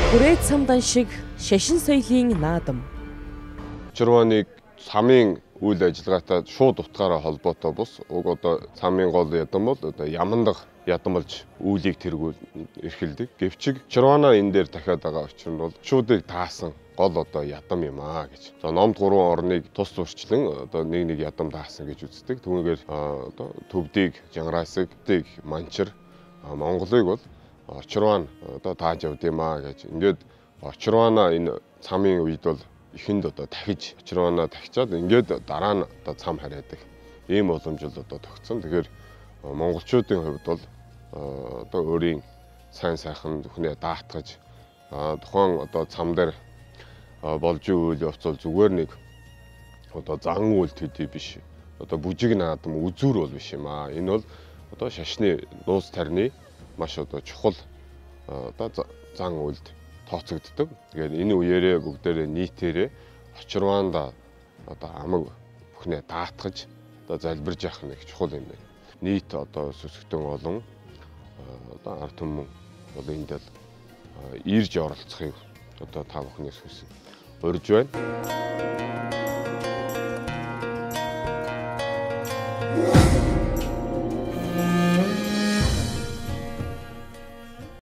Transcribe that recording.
Хүрээд самдан шиг шашин соёлын наадам. Очирваныг цамын үйл ажиллагаатай шууд утгаараа холбоотой бус. Уг одоо цамын гол ядам бол одоо ямандах ядамлж үүлийг тэргүүл эрхэлдэг. Гэвч Очирвана энэ дээр дахиад байгаа учир нь бол шуудыг таасан гол одоо ядам юм аа гэж. За номд 3 орныг тус зурчлан одоо нэг ядам таасан гэж үздэг. Түүнгээр одоо төвдийг, Жанграасыг, Манчир, Монголыг бол Очирван одоо тааж явд юм аа гэж. Ингээд Очирвана энэ цамын үед бол ихэнд одоо дахиж Очирвана тахичаад ингээд дараа нь одоо цам хараадаг. Ийм боломжтой одоо тогтсон. Тэгэхээр монголчуудын хувьд бол одоо өөрийн сайн сайхан бүхнээ даатгаж тухайн одоо цам дээр болж үйл явц бол зүгээр нэг одоо зан үйл төдий биш. Одоо бүжиг наадам үзүр бол биш юм аа. Энэ бол одоо шашны нууц тарины маш одоо чухал одоо зан үйлд тооцогддог. Тэгээд энэ үеэрээ бүгдээрээ нийтээрээ Очирванда одоо амаг бүхнээ даатгаж одоо залбирж явах нэг чухал юм байна. Нийт одоо сүсгтэн олон одоо ард түмэн бол энд л ирж оролцохыг одоо та бүхнээс хүсэж байна.